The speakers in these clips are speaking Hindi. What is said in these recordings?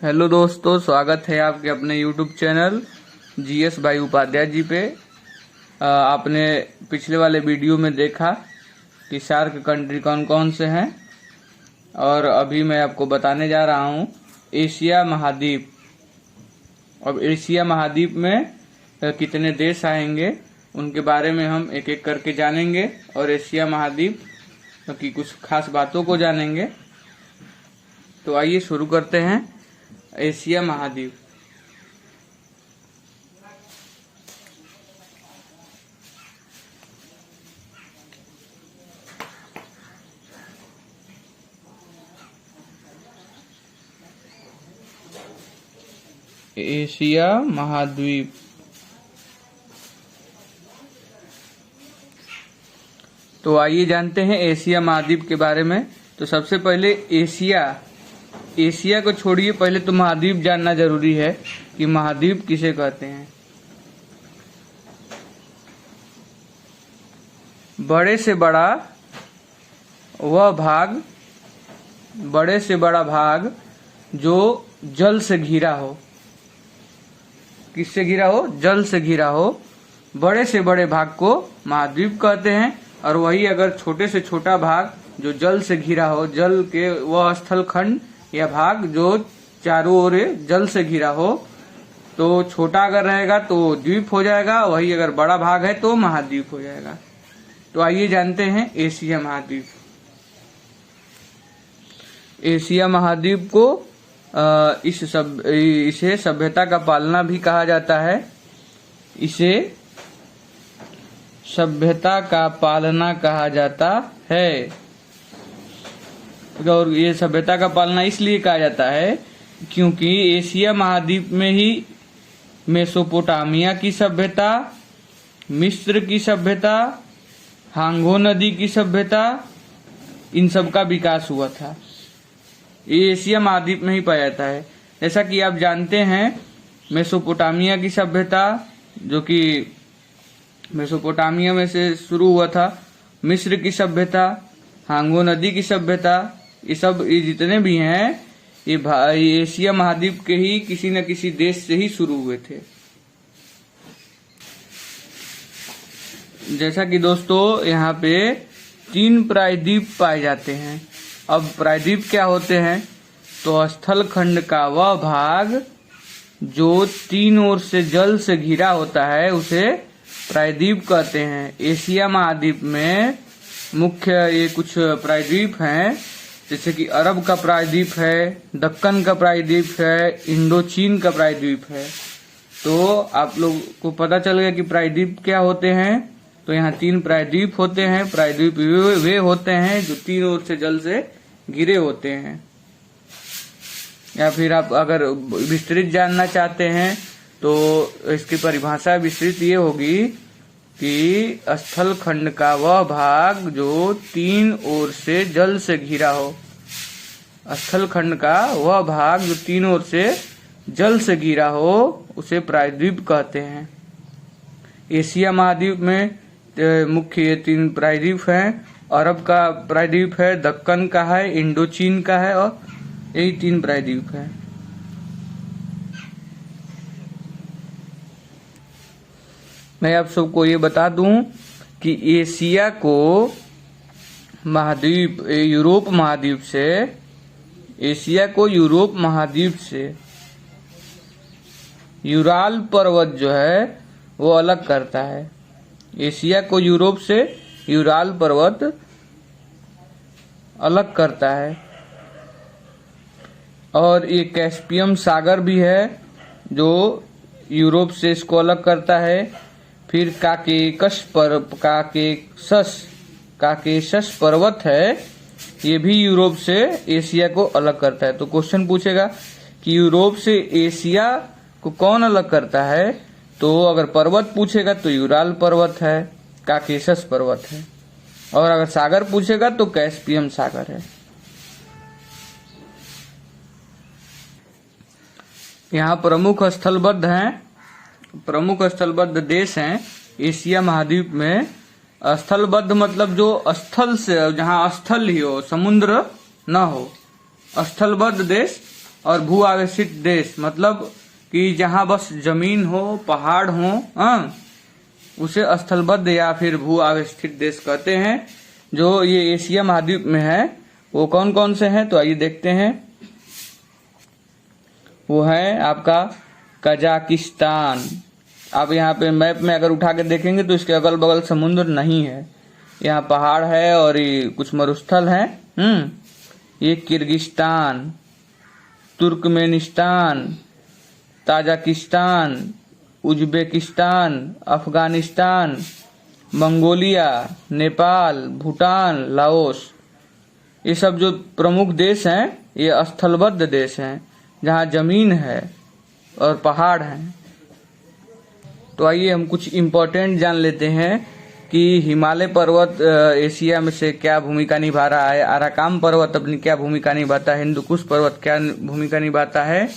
हेलो दोस्तों, स्वागत है आपके अपने यूट्यूब चैनल जीएस भाई उपाध्याय जी पे। आपने पिछले वाले वीडियो में देखा कि सार्क कंट्री कौन कौन से हैं, और अभी मैं आपको बताने जा रहा हूं एशिया महाद्वीप। अब एशिया महाद्वीप में कितने देश आएंगे उनके बारे में हम एक एक करके जानेंगे और एशिया महाद्वीप की कुछ खास बातों को जानेंगे। तो आइए शुरू करते हैं। एशिया महाद्वीप। एशिया महाद्वीप तो आइए जानते हैं एशिया महाद्वीप के बारे में। तो सबसे पहले एशिया को छोड़िए, पहले तो महाद्वीप जानना जरूरी है कि महाद्वीप किसे कहते हैं। बड़े से बड़ा भाग जो जल से घिरा हो। किससे घिरा हो? जल से घिरा हो। बड़े से बड़े भाग को महाद्वीप कहते हैं। और वही अगर छोटे से छोटा भाग जो जल से घिरा हो, जल के वह स्थल खंड या भाग जो चारों ओर जल से घिरा हो, तो छोटा अगर रहेगा तो द्वीप हो जाएगा, वही अगर बड़ा भाग है तो महाद्वीप हो जाएगा। तो आइए जानते हैं एशिया महाद्वीप। एशिया महाद्वीप को इसे सभ्यता का पालना भी कहा जाता है। इसे सभ्यता का पालना कहा जाता है। और ये सभ्यता का पालना इसलिए कहा जाता है क्योंकि एशिया महाद्वीप में ही मेसोपोटामिया की सभ्यता, मिस्र की सभ्यता, हांगो नदी की सभ्यता, इन सब का विकास हुआ था। ये एशिया महाद्वीप में ही पाया जाता है। जैसा कि आप जानते हैं, मेसोपोटामिया की सभ्यता जो कि मेसोपोटामिया में से शुरू हुआ था, मिस्र की सभ्यता, हांगो नदी की सभ्यता, ये जितने भी हैं ये एशिया महाद्वीप के ही किसी न किसी देश से ही शुरू हुए थे। जैसा कि दोस्तों यहाँ पे 3 प्रायद्वीप पाए जाते हैं। अब प्रायद्वीप क्या होते हैं? तो स्थल खंड का वह भाग जो 3 ओर से जल से घिरा होता है उसे प्रायद्वीप कहते हैं। एशिया महाद्वीप में मुख्य ये कुछ प्रायद्वीप हैं, जैसे कि अरब का प्रायद्वीप है, दक्कन का प्रायद्वीप है, इंडोचीन का प्रायद्वीप है। तो आप लोग को पता चल गया कि प्रायद्वीप क्या होते हैं। तो यहाँ 3 प्रायद्वीप होते हैं। प्रायद्वीप वे होते हैं जो 3 ओर से जल से घिरे होते हैं। या फिर आप अगर विस्तृत जानना चाहते हैं तो इसकी परिभाषा विस्तृत ये होगी कि स्थल खंड का वह भाग जो 3 ओर से जल से घिरा हो। स्थल खंड का वह भाग जो 3 ओर से जल से घिरा हो उसे प्रायद्वीप कहते हैं। एशिया महाद्वीप में मुख्य ये 3 प्रायद्वीप हैं। अरब का प्रायद्वीप है, दक्कन का है, इंडोचीन का है, और यही 3 प्रायद्वीप है। मैं आप सबको ये बता दूं कि एशिया को यूरोप महाद्वीप से यूराल पर्वत जो है वो अलग करता है। एशिया को यूरोप से यूराल पर्वत अलग करता है। और ये कैस्पियन सागर भी है जो यूरोप से इसको अलग करता है। फिर काकेशस पर्वत है, ये भी यूरोप से एशिया को अलग करता है। तो क्वेश्चन पूछेगा कि यूरोप से एशिया को कौन अलग करता है? तो अगर पर्वत पूछेगा तो यूराल पर्वत है, काकेशस पर्वत है। और अगर सागर पूछेगा तो कैस्पियन सागर है। यहाँ प्रमुख स्थलबद्ध देश हैं एशिया महाद्वीप में। स्थलबद्ध मतलब जो स्थल से, जहाँ स्थल ही हो, समुद्र न हो। स्थलबद्ध देश और भू आवेशित देश मतलब कि जहां बस जमीन हो, पहाड़ हो, उसे स्थलबद्ध या फिर भू आवेशित देश कहते हैं। जो ये एशिया महाद्वीप में है वो कौन कौन से हैं, तो आइए देखते हैं। वो है आपका कजाकिस्तान। आप यहाँ पे मैप में अगर उठा के देखेंगे तो इसके अगल बगल समुद्र नहीं है, यहाँ पहाड़ है और ये कुछ मरुस्थल है। ये Kyrgyzstan, Turkmenistan, Tajikistan, Uzbekistan, Afghanistan, Mongolia, Nepal, Bhutan, Laos, ये सब जो प्रमुख देश हैं ये स्थलबद्ध देश हैं जहाँ जमीन है और पहाड़ हैं। तो आइए हम कुछ इम्पोर्टेंट जान लेते हैं कि हिमालय पर्वत एशिया में से क्या भूमिका निभा रहा है, अराकाम पर्वत अपनी क्या भूमिका निभाता है, हिंदुकुश पर्वत क्या भूमिका निभाता है।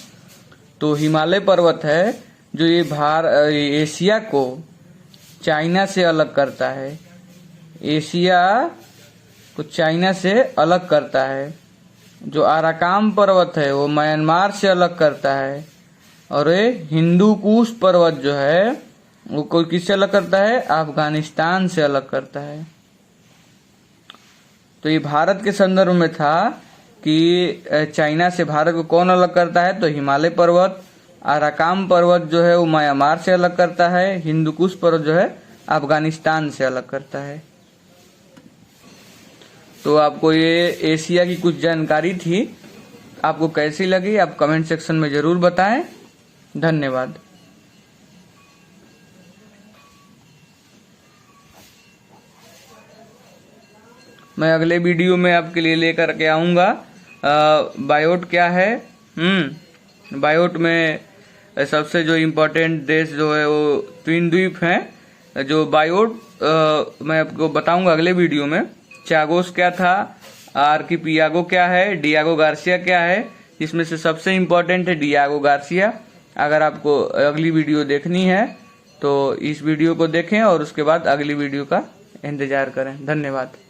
तो हिमालय पर्वत है जो ये एशिया को चाइना से अलग करता है, एशिया को चाइना से अलग करता है। जो अराकाम पर्वत है वो म्यांमार से अलग करता है, और ये हिंदुकुश पर्वत जो है वो कोई किससे अलग करता है, अफगानिस्तान से अलग करता है। तो ये भारत के संदर्भ में था कि चाइना से भारत को कौन अलग करता है, तो हिमालय पर्वत। अराकाम पर्वत जो है वो म्यांमार से अलग करता है, हिंदुकुश पर्वत जो है अफगानिस्तान से अलग करता है। तो आपको ये एशिया की कुछ जानकारी थी, आपको कैसी लगी आप कमेंट सेक्शन में जरूर बताएं। धन्यवाद। मैं अगले वीडियो में आपके लिए लेकर के आऊंगा बायोट क्या है। बायोट में सबसे जो इम्पोर्टेंट देश जो है वो ट्विन द्वीप हैं। जो बायोट मैं आपको बताऊंगा अगले वीडियो में। चागोस क्या था, आर्किपियागो क्या है, डियागो गार्सिया क्या है, जिसमें से सबसे इम्पोर्टेंट है डियागो गार्सिया। अगर आपको अगली वीडियो देखनी है तो इस वीडियो को देखें और उसके बाद अगली वीडियो का इंतजार करें। धन्यवाद।